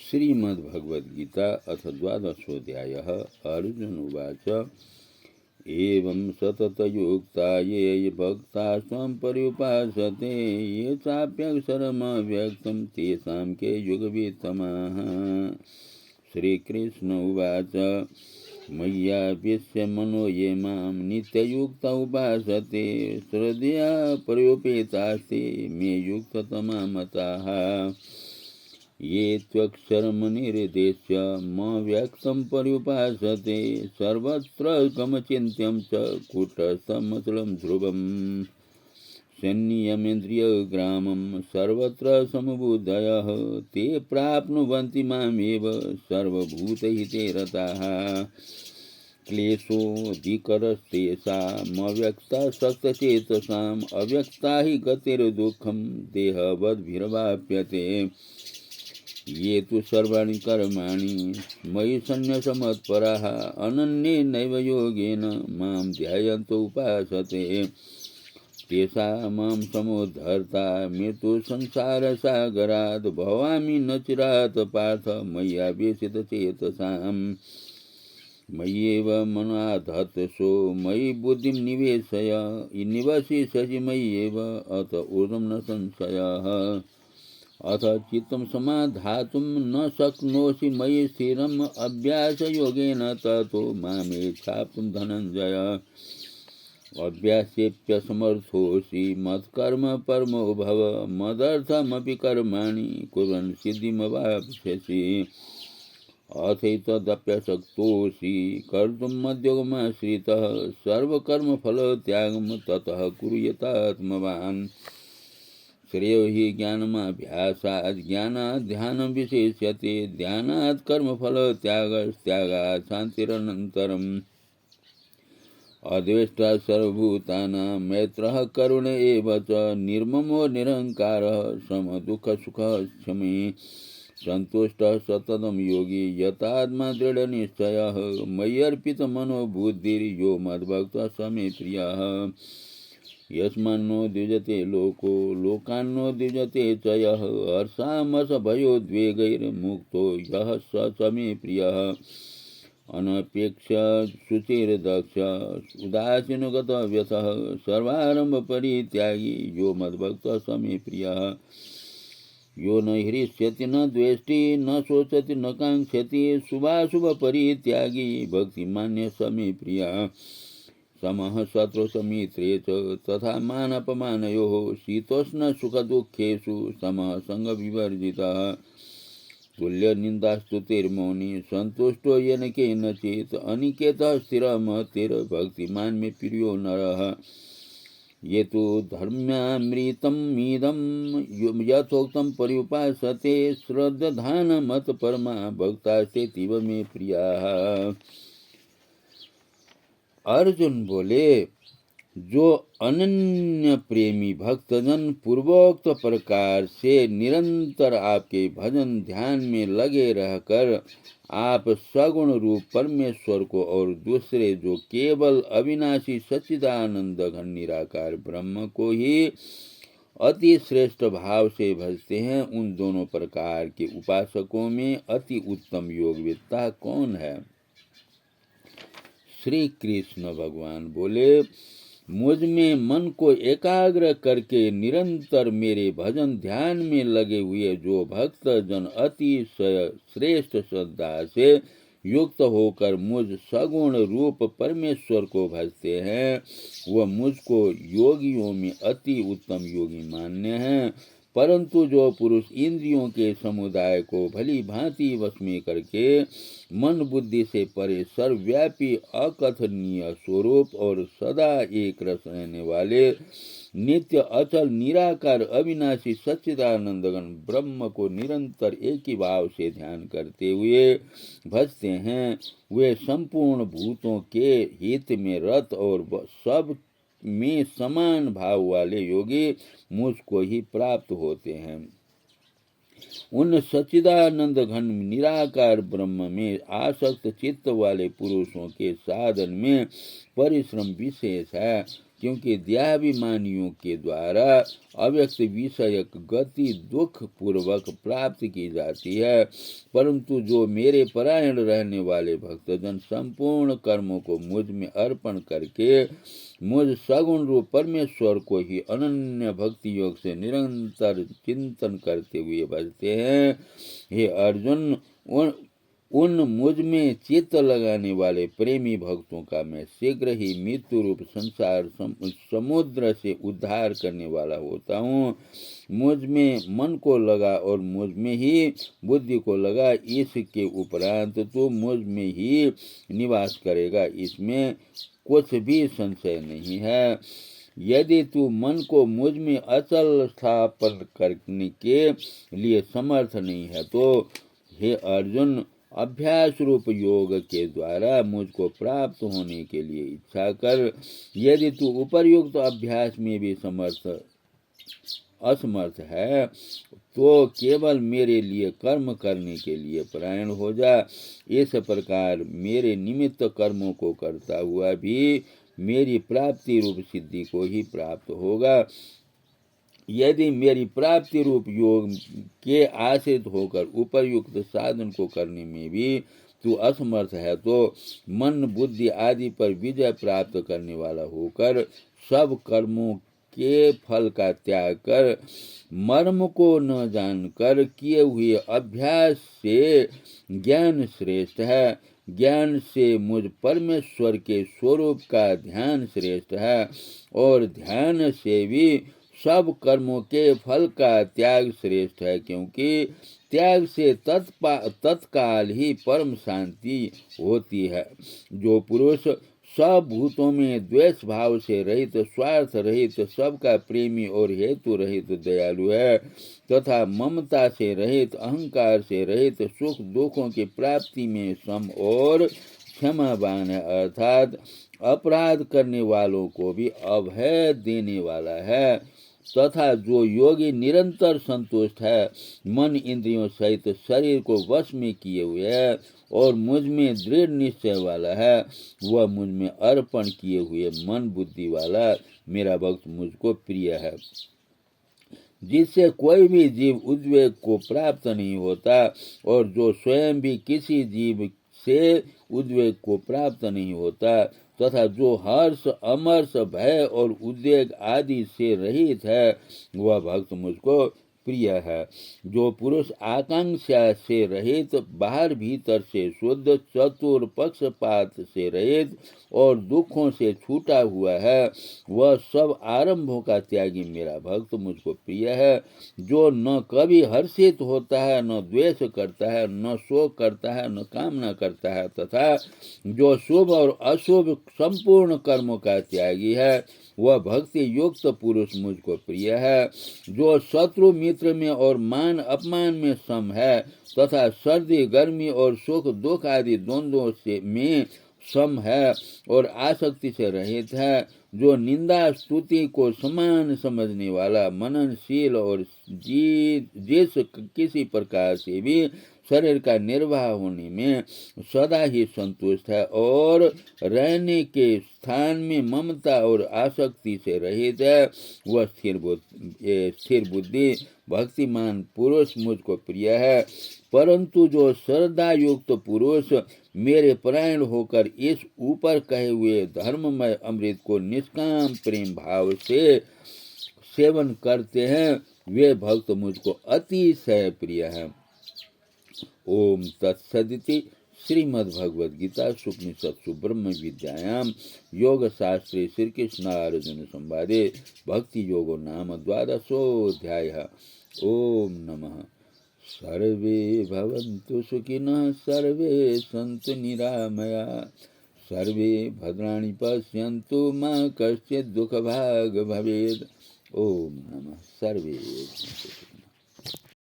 श्रीमद्भगवद्गीता अथ द्वादशोऽध्यायः। अर्जुन उवाच एवं सततयुक्ता ये भक्ता त्वं पर्युपासते ये चाप्यक्षरमव्यक्तं तेषां के युगवित्तमाः। श्रीकृष्ण उवाच मय्यावेश्य मनो ये मां नित्ययुक्ता उपासते श्रद्धया पर्युपेतास्ते मे युक्ततमा मताः। ये त्वक्षरमनिर्देश्य मव्यक्तं पर्युपासते सर्वत्र गमचिन्त्यं च कूटस्थमचलं ध्रुवम् संनियमेन्द्रियग्रामं सर्वत्र समबुद्धयः ते प्राप्नुवन्ति मामेव सर्वभूतहिते रताः। क्लेशोऽधिकरस्तेषामव्यक्तासक्तचेतसाम् अव्यक्ता हि गतिर्दुःखं देहवद्भिर्वाप्यते। ये तु सर्वाणि कर्माणि मयि सन्न्यसमत्पराः अनन्येनैव योगेन मां ध्यायन्तो उपासते तेषां मां समुद्धर्ता मृत्युसंसारसागरात् भवामि न चिरात् पार्थ मय्यावेशितचेतसाम्। मय्येव मनाधत्सो मयि बुद्धिं निवेशय निवसिष्यसि मय्येव अत ऊर्ध्वं न संशयः। अथ चित्तं समाधातुं न शक्नोषि मयि स्थिरम् अभ्यासयोगेन ततो मामेच्छाप्तुं धनञ्जय। अभ्यासेऽप्यसमर्थोऽसि मत्कर्म परमो भव मदर्थमपि कर्माणि कुर्वन् सिद्धिमवाप्स्यसि। अथैतदप्यशक्तोऽसि कर्तुं मद्योगमाश्रितः सर्वकर्मफलत्यागं ततः कुरु यथात्मवान्। श्रेयो हि ज्ञानमभ्यासात् ज्ञानात् ध्यानं विशेष्यते ध्यानात् कर्मफलत्यागस्त्यागात् शान्तिरनन्तरम्। अद्वेष्टा सर्वभूतानां मैत्रः करुण एव च निर्ममो निरहङ्कारः समदुःखसुखः क्षमी सन्तुष्टः सततं योगी यतात्मा दृढनिश्चयः मय्यर्पितमनो बुद्धिर्यो मद्भक्तः स मे प्रियः। यस्मान्नो द्विजते लोको लोकान्नो द्विजते च यः हर्षामर्षभयोद्वेगैर्मुक्तो यः स मे प्रियः। अनपेक्ष शुचिर्दक्ष उदासीनो गतव्यथः सर्वारम्भपरित्यागी यो मद्भक्तः स मे प्रियः। यो न हृष्यति न द्वेष्टि न शोचति न काङ्क्षति शुभाशुभपरित्यागी भक्तिमान्यः स मे प्रियः। समः शत्रुसमित्रे च तथा मानापमानयोः शीतोष्ण सुखदुःखेषु समः सङ्गविवर्जितः। तुल्यनिन्दास्तुतिर्मौनी सन्तुष्टो येन केनचित् अनिकेतः स्थिरमतिर्भक्तिमान् मे प्रियो नरः। ये तु धर्म्यामृतमिदं यथोक्तं पर्युपासते श्रद्धानमत्परमा भक्तास्तेतीव मे प्रियाः। अर्जुन बोले जो अनन्य प्रेमी भक्तजन पूर्वोक्त प्रकार से निरंतर आपके भजन ध्यान में लगे रहकर आप सगुण रूप परमेश्वर को और दूसरे जो केवल अविनाशी सच्चिदानंद घन निराकार ब्रह्म को ही अति श्रेष्ठ भाव से भजते हैं उन दोनों प्रकार के उपासकों में अति उत्तम योगवेत्ता कौन है। श्री कृष्ण भगवान बोले मुझ में मन को एकाग्र करके निरंतर मेरे भजन ध्यान में लगे हुए जो भक्त जन अतिशय श्रेष्ठ श्रद्धा से युक्त होकर मुझ सगुण रूप परमेश्वर को भजते हैं वह मुझको योगियों में अति उत्तम योगी मान्य है। परंतु जो पुरुष इंद्रियों के समुदाय को भली भांति वश में करके मन बुद्धि से परे सर्वव्यापी अकथनीय स्वरूप और सदा एक रस रहने वाले नित्य अचल निराकार अविनाशी सच्चिदानंदघन ब्रह्म को निरंतर एक ही भाव से ध्यान करते हुए भजते हैं वे संपूर्ण भूतों के हित में रत और सब में समान भाव वाले योगी मुझको ही प्राप्त होते हैं। उन सच्चिदानंद घन निराकार ब्रह्म में आसक्त चित्त वाले पुरुषों के साधन में परिश्रम विशेष है क्योंकि देहाभिमानियों के द्वारा अव्यक्त विषयक गति दुख पूर्वक प्राप्त की जाती है, परंतु जो मेरे परायण रहने वाले भक्तजन संपूर्ण कर्मों को मुझ में अर्पण करके मुझ सगुण रूप परमेश्वर को ही अनन्य भक्ति योग से निरंतर चिंतन करते हुए भजते हैं, हे अर्जुन, उन मुझ में चित्त लगाने वाले प्रेमी भक्तों का मैं शीघ्र ही मृत्यु रूप संसार समुद्र से उद्धार करने वाला होता हूँ। मुझ में मन को लगा और मुझ में ही बुद्धि को लगा, इसके उपरांत तो मुझ में ही निवास करेगा, इसमें कुछ भी संशय नहीं है। यदि तू मन को मुझ में अचल स्थापन करने के लिए समर्थ नहीं है तो हे अर्जुन, अभ्यास रूप योग के द्वारा मुझको प्राप्त होने के लिए इच्छा कर। यदि तू उपर्युक्त अभ्यास में भी असमर्थ है तो केवल मेरे लिए कर्म करने के लिए परायण हो जा। इस प्रकार मेरे निमित्त कर्मों को करता हुआ भी मेरी प्राप्ति रूप सिद्धि को ही प्राप्त होगा। यदि मेरी प्राप्ति रूप योग के आश्रित होकर उपर्युक्त साधन को करने में भी तू असमर्थ है तो मन बुद्धि आदि पर विजय प्राप्त करने वाला होकर सब कर्मों के फल का त्याग कर मर्म को न जानकर किए हुए अभ्यास से ज्ञान श्रेष्ठ है। ज्ञान से मुझ परमेश्वर के स्वरूप का ध्यान श्रेष्ठ है और ध्यान से भी सब कर्मों के फल का त्याग श्रेष्ठ है, क्योंकि त्याग से तत्काल ही परम शांति होती है। जो पुरुष सब भूतों में द्वेष भाव से रहित, स्वार्थ रहित, सबका प्रेमी और हेतु रहित दयालु है तथा ममता से रहित, अहंकार से रहित, सुख दुखों की प्राप्ति में सम और क्षमावान है, अर्थात अपराध करने वालों को भी अभय देने वाला है, तथा जो योगी निरंतर संतुष्ट है, मन इंद्रियों सहित शरीर को वश में किए हुए है और मुझ में दृढ़ निश्चय वाला है, वह मुझ में अर्पण किए हुए मन बुद्धि वाला मेरा भक्त मुझको प्रिय है। जिससे कोई भी जीव उद्वेग को प्राप्त नहीं होता और जो स्वयं भी किसी जीव से उद्वेग को प्राप्त नहीं होता तथा जो हर्ष अमर्ष भय और उद्वेग आदि से रहित है, वह भक्त मुझको प्रिय है। जो पुरुष आकांक्षा से रहित, बाहर भीतर से शुद्ध, चतुर, पक्षपात से रहित और दुखों से छूटा हुआ है, वह सब आरंभों का त्यागी मेरा भक्त मुझको प्रिय है। जो न कभी हर्षित होता है, न द्वेष करता है, न शोक करता है, न कामना करता है, तथा जो शुभ और अशुभ संपूर्ण कर्मों का त्यागी है, वह भक्ति युक्त पुरुष मुझको प्रिय है। जो शत्रु मित्र में और मान अपमान में सम है तथा सर्दी गर्मी और सुख दुख आदि द्वंद्वों से में सम है और आसक्ति से रहित है, जो निंदा स्तुति को समान समझने वाला, मननशील और जिस किसी प्रकार से भी शरीर का निर्वाह होने में सदा ही संतुष्ट है और रहने के स्थान में ममता और आसक्ति से रहित है, वह स्थिर बुद्धि भक्तिमान पुरुष मुझको प्रिय है। परंतु जो श्रद्धा युक्त पुरुष मेरे परायण होकर इस ऊपर कहे हुए धर्ममय अमृत को निष्काम प्रेम भाव से सेवन करते हैं, वे भक्त मुझको अतिशय प्रिय हैं। ओम तत्सदिति श्रीमद्भगवद्गीता उपनिषत्सु ब्रह्म विद्यायां योग शास्त्रे श्री कृष्ण अर्जुन संवादे भक्ति योगो नाम 12ोऽध्यायः। ओम नमः। सर्वे भवन्तु सुखिनः, सर्वे सन्तु निरामयाः, सर्वे भद्राणि पश्यन्तु मा कश्चित् दुःखभाग् भवेत्। ओम नमः। सर्वे